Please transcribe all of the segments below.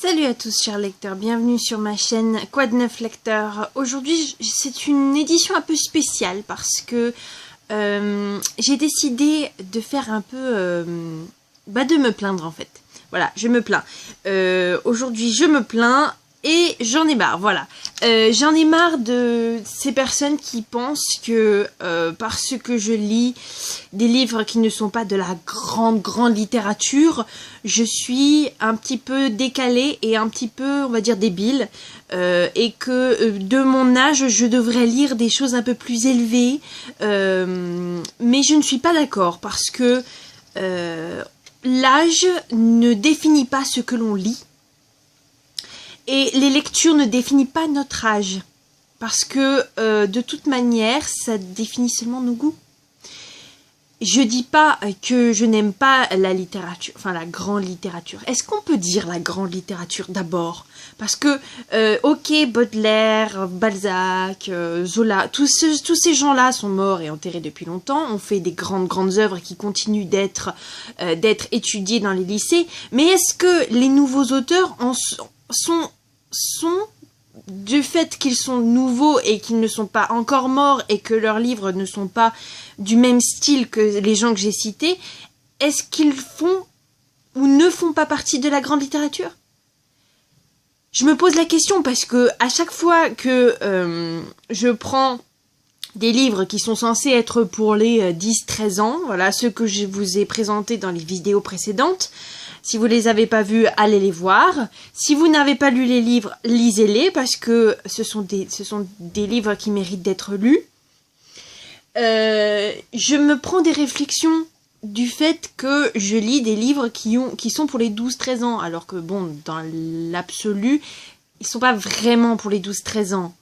Salut à tous chers lecteurs, bienvenue sur ma chaîne Quoi de neuf lecteur. Aujourd'hui c'est une édition un peu spéciale parce que j'ai décidé de faire un peu... de me plaindre en fait. Voilà, je me plains. Aujourd'hui je me plains et j'en ai marre, voilà. J'en ai marre de ces personnes qui pensent que parce que je lis des livres qui ne sont pas de la grande littérature, je suis un petit peu décalée et un petit peu, on va dire, débile. Et que de mon âge, je devrais lire des choses un peu plus élevées. Mais je ne suis pas d'accord parce que l'âge ne définit pas ce que l'on lit. Et les lectures ne définissent pas notre âge. Parce que de toute manière, ça définit seulement nos goûts. Je dis pas que je n'aime pas la littérature, enfin la grande littérature. Est-ce qu'on peut dire la grande littérature d'abord? Parce que, ok, Baudelaire, Balzac, Zola, tous ces gens-là sont morts et enterrés depuis longtemps, ont fait des grandes œuvres qui continuent d'être étudiées dans les lycées. Mais est-ce que les nouveaux auteurs sont du fait qu'ils sont nouveaux et qu'ils ne sont pas encore morts et que leurs livres ne sont pas du même style que les gens que j'ai cités, est-ce qu'ils font ou ne font pas partie de la grande littérature? Je me pose la question parce que à chaque fois que je prends des livres qui sont censés être pour les 10-13 ans, voilà, ceux que je vous ai présentés dans les vidéos précédentes. Si vous les avez pas vus, allez les voir. Si vous n'avez pas lu les livres, lisez-les parce que ce sont des livres qui méritent d'être lus. Je me prends des réflexions du fait que je lis des livres qui sont pour les 12-13 ans, alors que bon, dans l'absolu, ils sont pas vraiment pour les 12-13 ans.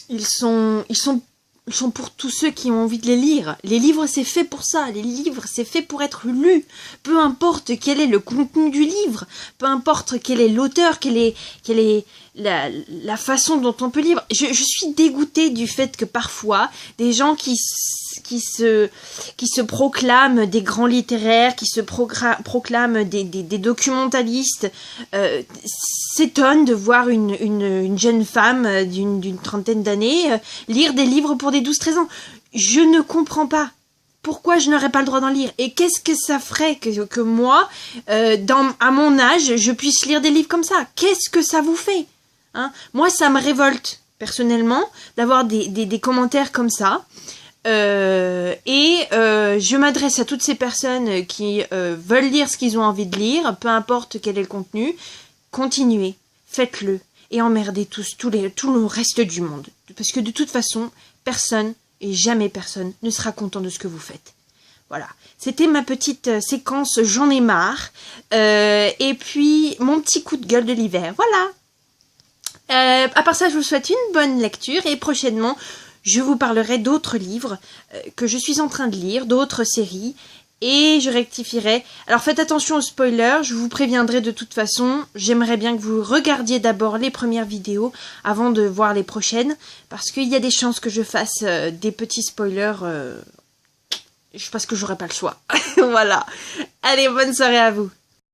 Ils sont pour tous ceux qui ont envie de les lire. Les livres, c'est fait pour ça. Les livres, c'est fait pour être lus. Peu importe quel est le contenu du livre, peu importe quel est l'auteur, quelle est la façon dont on peut lire. Je suis dégoûtée du fait que parfois, des gens qui se proclament des grands littéraires, qui se proclament des documentalistes, s'étonnent de voir une jeune femme d'une trentaine d'années lire des livres pour des 12-13 ans. Je ne comprends pas. Pourquoi je n'aurais pas le droit d'en lire? Et qu'est-ce que ça ferait que moi, à mon âge, je puisse lire des livres comme ça? Qu'est-ce que ça vous fait, hein? Moi, ça me révolte, personnellement, d'avoir des commentaires comme ça. Je m'adresse à toutes ces personnes qui veulent lire ce qu'ils ont envie de lire, peu importe quel est le contenu. Continuez, faites-le et emmerdez tout le reste du monde. Parce que de toute façon, personne et jamais personne ne sera content de ce que vous faites. Voilà, c'était ma petite séquence j'en ai marre. Et puis, mon petit coup de gueule de l'hiver, voilà. À part ça, je vous souhaite une bonne lecture et prochainement, je vous parlerai d'autres livres que je suis en train de lire, d'autres séries. Et je rectifierai. Alors faites attention aux spoilers, je vous préviendrai de toute façon. J'aimerais bien que vous regardiez d'abord les premières vidéos avant de voir les prochaines. Parce qu'il y a des chances que je fasse des petits spoilers. Parce que j'aurai pas le choix. Voilà. Allez, bonne soirée à vous.